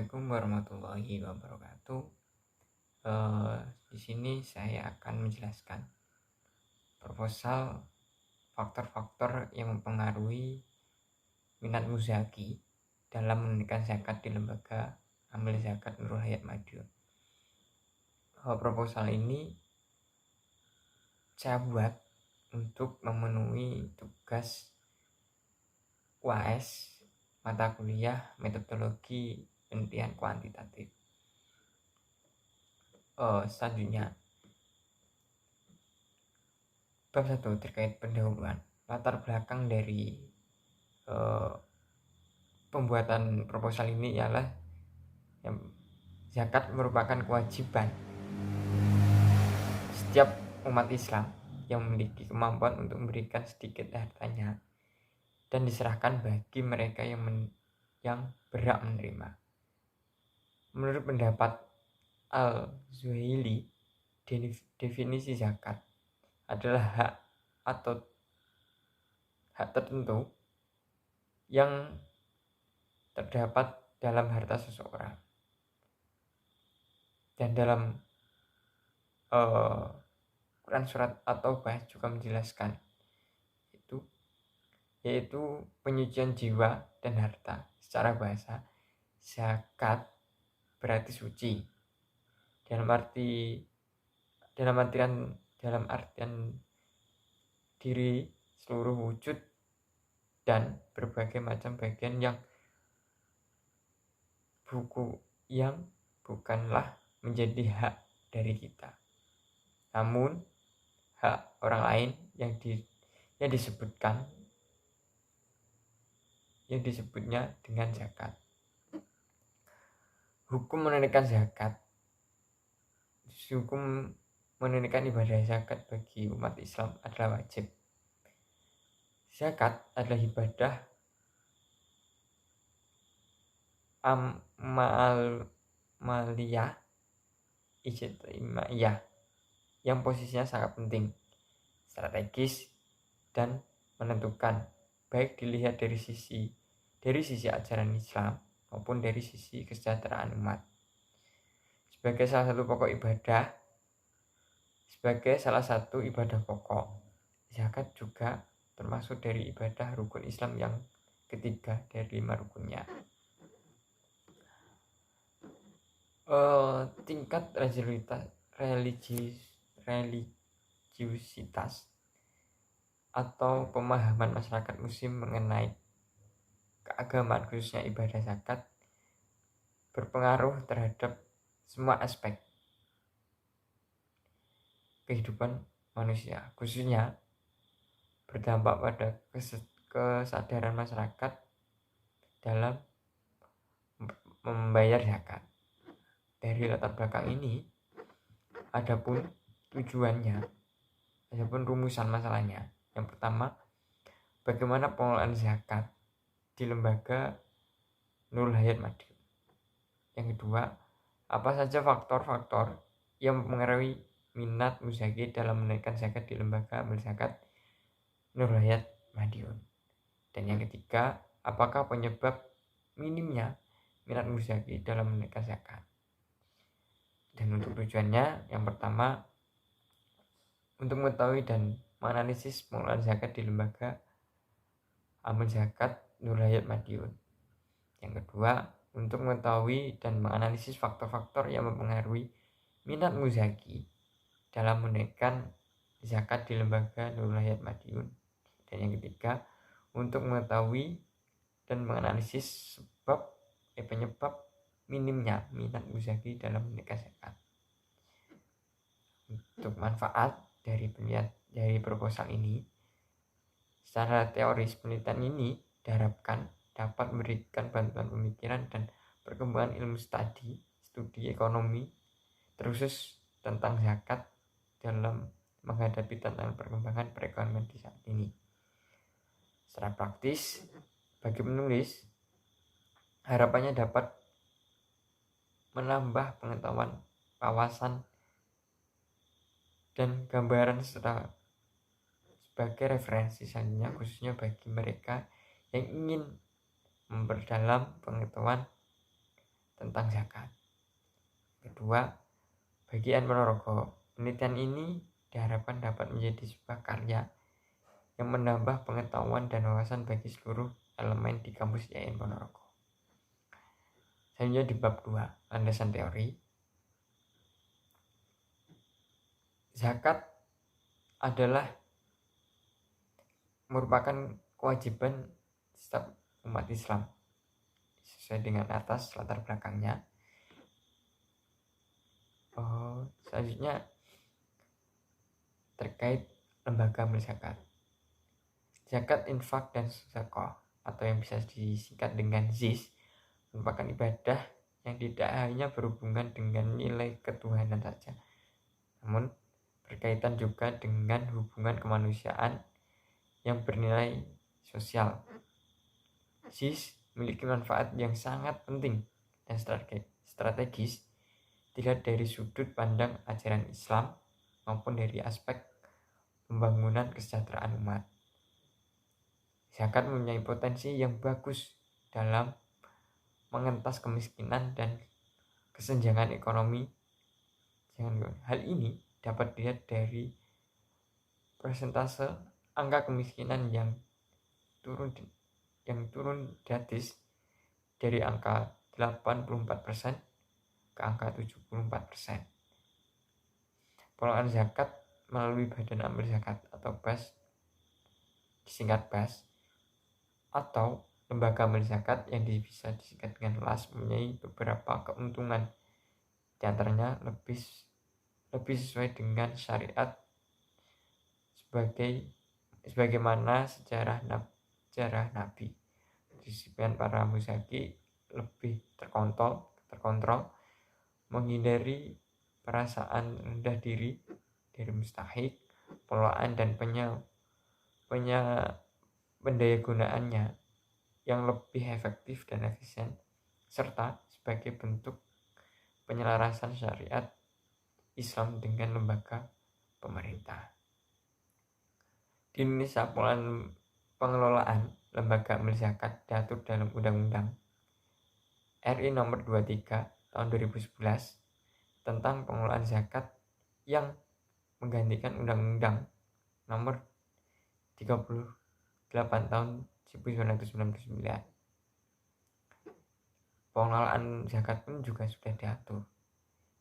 Assalamualaikum warahmatullahi wabarakatuh. Di sini saya akan menjelaskan proposal faktor-faktor yang mempengaruhi minat muzaki dalam menunaikan zakat di lembaga amil zakat Nurul Hayat Madiun. Proposal ini saya buat untuk memenuhi tugas UAS mata kuliah metodologi penelitian kuantitatif. Selanjutnya, bab 1 terkait pendahuluan. Latar belakang dari pembuatan proposal ini ialah zakat merupakan kewajiban setiap umat Islam yang memiliki kemampuan untuk memberikan sedikit hartanya dan diserahkan bagi mereka yang berhak menerima. Menurut pendapat Al-Zuhaili, definisi zakat adalah hak atau hak tertentu yang terdapat dalam harta seseorang. Dan dalam Quran surat At-Taubah juga menjelaskan yaitu penyucian jiwa dan harta. Secara bahasa, zakat berarti suci. Dalam artian diri seluruh wujud dan berbagai macam bagian yang bukanlah menjadi hak dari kita, namun hak orang lain yang disebutnya dengan zakat. Hukum menunaikan ibadah zakat bagi umat Islam adalah wajib. Zakat adalah ibadah amaliyah ijtimaiyah yang posisinya sangat penting, strategis dan menentukan, baik dilihat dari sisi ajaran Islam maupun dari sisi kesejahteraan umat. Sebagai salah satu ibadah pokok, zakat juga termasuk dari ibadah rukun Islam yang ketiga dari 5 rukunnya. Tingkat religiusitas atau pemahaman masyarakat muslim mengenai keagamaan, khususnya ibadah zakat, berpengaruh terhadap semua aspek kehidupan manusia, khususnya berdampak pada kesadaran masyarakat dalam membayar zakat. Dari latar belakang ini, adapun rumusan masalahnya. Yang pertama, bagaimana pengelolaan zakat di lembaga Nurul Hayat Madiun. Yang kedua, apa saja faktor-faktor yang mempengaruhi minat muzaki dalam menunaikan zakat di lembaga amil zakat Nurul Hayat Madiun. Dan yang ketiga, apakah penyebab minimnya minat muzaki dalam menunaikan zakat. Dan untuk tujuannya, yang pertama, untuk mengetahui dan menganalisis pengelolaan zakat di lembaga amil zakat Nurul Hayat Madiun. Yang kedua, untuk mengetahui dan menganalisis faktor-faktor yang mempengaruhi minat muzaki dalam menunaikan zakat di lembaga Nurul Hayat Madiun. Dan yang ketiga, untuk mengetahui dan menganalisis penyebab minimnya minat muzaki dalam menunaikan zakat. Untuk manfaat dari proposal ini, secara teoris penelitian ini diharapkan dapat memberikan bantuan pemikiran dan perkembangan ilmu studi ekonomi terkhusus tentang zakat dalam menghadapi tantangan perkembangan perekonomian di saat ini. Secara praktis, bagi penulis, harapannya dapat menambah pengetahuan, wawasan, dan gambaran sebagai referensi selanjutnya, khususnya bagi mereka yang ingin memperdalam pengetahuan tentang zakat. Kedua, bagi N Ponorogo, penelitian ini diharapkan dapat menjadi sebuah karya yang menambah pengetahuan dan wawasan bagi seluruh elemen di kampus IAIN Ponorogo. Selanjutnya di bab 2, landasan teori. Zakat adalah merupakan kewajiban setiap umat Islam sesuai dengan atas latar belakangnya. Selanjutnya terkait lembaga amil zakat. Zakat, infak, dan sedekah atau yang bisa disingkat dengan ZIS merupakan ibadah yang tidak hanya berhubungan dengan nilai ketuhanan saja, namun berkaitan juga dengan hubungan kemanusiaan yang bernilai sosial. ZIS memiliki manfaat yang sangat penting dan strategis dilihat dari sudut pandang ajaran Islam maupun dari aspek pembangunan kesejahteraan umat. Zakat mempunyai potensi yang bagus dalam mengentas kemiskinan dan kesenjangan ekonomi. Hal ini dapat dilihat dari persentase angka kemiskinan yang turun gratis dari angka 84% ke angka 74%. Pengelolaan zakat melalui Badan Amil Zakat atau BAS, disingkat BAS, atau lembaga amil zakat yang bisa disingkat dengan LAS mempunyai beberapa keuntungan. Di antaranya lebih sesuai dengan syariat sebagaimana sejarah Nabi. Disiplin para muzaki lebih terkontrol, menghindari perasaan rendah diri dari mustahik, pengelolaan dan pendayagunaannya yang lebih efektif dan efisien, serta sebagai bentuk penyelarasan syariat Islam dengan lembaga pemerintah. Di Indonesia, pengelolaan lembaga amil zakat diatur dalam Undang-Undang RI nomor 23 tahun 2011 tentang pengelolaan zakat yang menggantikan Undang-Undang nomor 38 tahun 1999. Pengelolaan zakat pun juga sudah diatur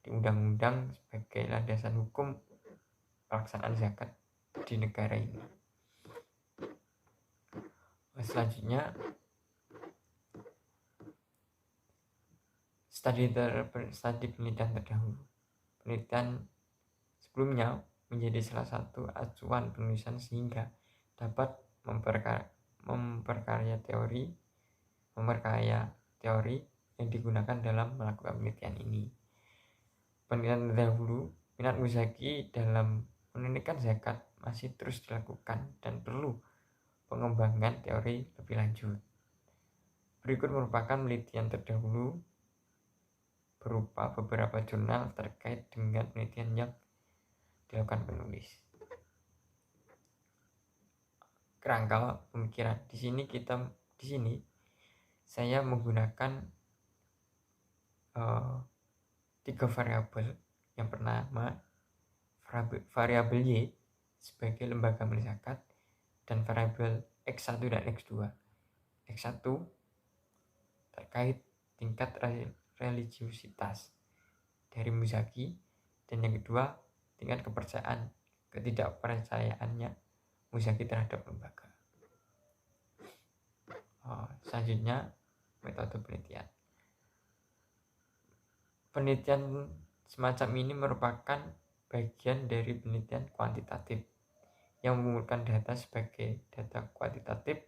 di Undang-Undang sebagai landasan hukum pelaksanaan zakat di negara ini. Selanjutnya, studi penelitian terdahulu. Penelitian sebelumnya menjadi salah satu acuan penulisan sehingga dapat memperkaya teori yang digunakan dalam melakukan penelitian ini. Penelitian terdahulu, minat muzaki dalam menentukan zakat masih terus dilakukan dan perlu pengembangan teori lebih lanjut. Berikut merupakan penelitian terdahulu berupa beberapa jurnal terkait dengan penelitian yang dilakukan penulis. Kerangka pemikiran. Di sini saya menggunakan 3 variabel. Yang pertama, variabel Y sebagai lembaga amil zakat dan variabel X1 dan X2. X1 terkait tingkat religiusitas dari muzaki, dan yang kedua tingkat ketidakpercayaannya muzaki terhadap lembaga. Selanjutnya, metode penelitian. Penelitian semacam ini merupakan bagian dari penelitian kuantitatif yang mengumpulkan data sebagai data kuantitatif,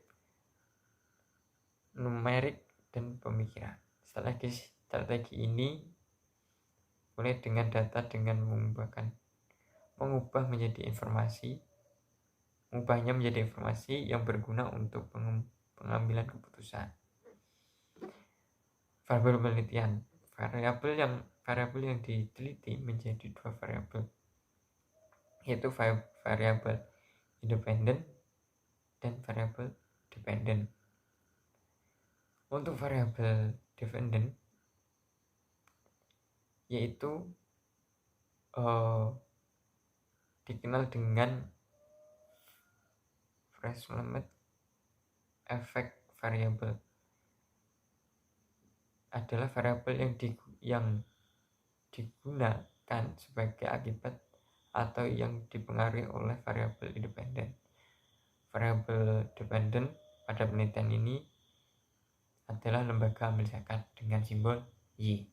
numerik, dan pemikiran. Strategi ini mulai dengan data dengan mengubahnya menjadi informasi yang berguna untuk pengambilan keputusan. Variabel penelitian. Variabel yang diteliti menjadi 2 variabel, yaitu variabel independen dan variabel dependen. Untuk variabel dependen, yaitu dikenal dengan Fresnel effect variable, adalah variabel yang digunakan sebagai akibat atau yang dipengaruhi oleh variabel independen. Variabel dependen pada penelitian ini adalah lembaga ambil zakat dengan simbol Y.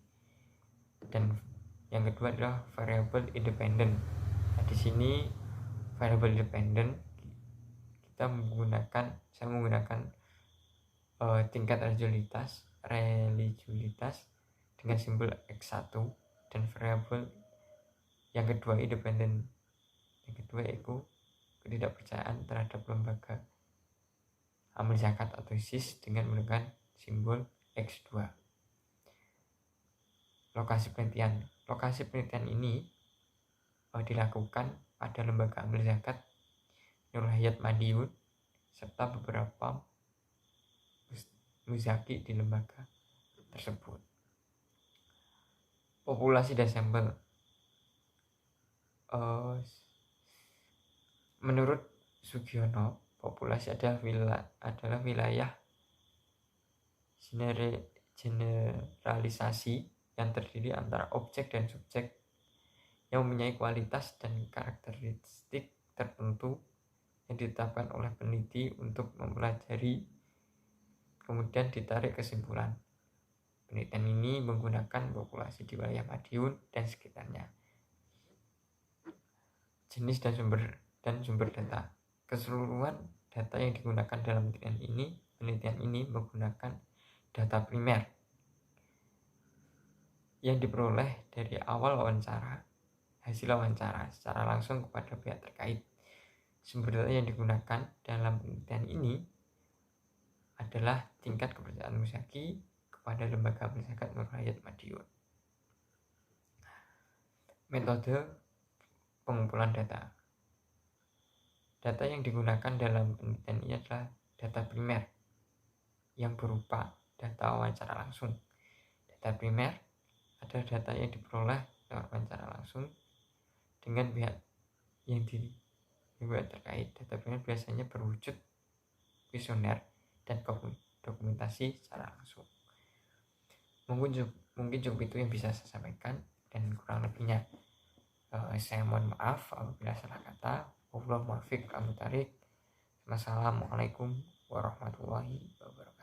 Dan yang kedua adalah variabel independen. Nah, di sini variabel independen saya menggunakan tingkat religiulitas dengan simbol X1, dan variabel yang kedua independen. Yang kedua yaitu ketidakpercayaan terhadap lembaga amil zakat atau SIS dengan menggunakan simbol X2. Lokasi penelitian ini dilakukan pada lembaga amil zakat Nur Hayat Madiun serta beberapa muzaki di lembaga tersebut. Populasi dan sampel. Menurut Sugiono, populasi adalah wilayah generalisasi yang terdiri antara objek dan subjek yang mempunyai kualitas dan karakteristik tertentu yang ditetapkan oleh peneliti untuk mempelajari, kemudian ditarik kesimpulan. Penelitian ini menggunakan populasi di wilayah Madiun dan sekitarnya. Jenis dan sumber data. Keseluruhan data yang digunakan dalam penelitian ini menggunakan data primer yang diperoleh dari hasil wawancara secara langsung kepada pihak terkait. Sumber data yang digunakan dalam penelitian ini adalah tingkat kepercayaan muzaki kepada lembaga amil zakat Nur Hayat Madiun. Metode pengumpulan data. Data yang digunakan dalam penelitian ini adalah data primer yang berupa data wawancara langsung. Data primer adalah data yang diperoleh lewat wawancara langsung dengan pihak yang terkait. Data primer biasanya berwujud kuesioner dan dokumentasi secara langsung. Mungkin cukup itu yang bisa saya sampaikan, dan kurang lebihnya saya mohon maaf apabila salah kata. Wassalamualaikum warahmatullahi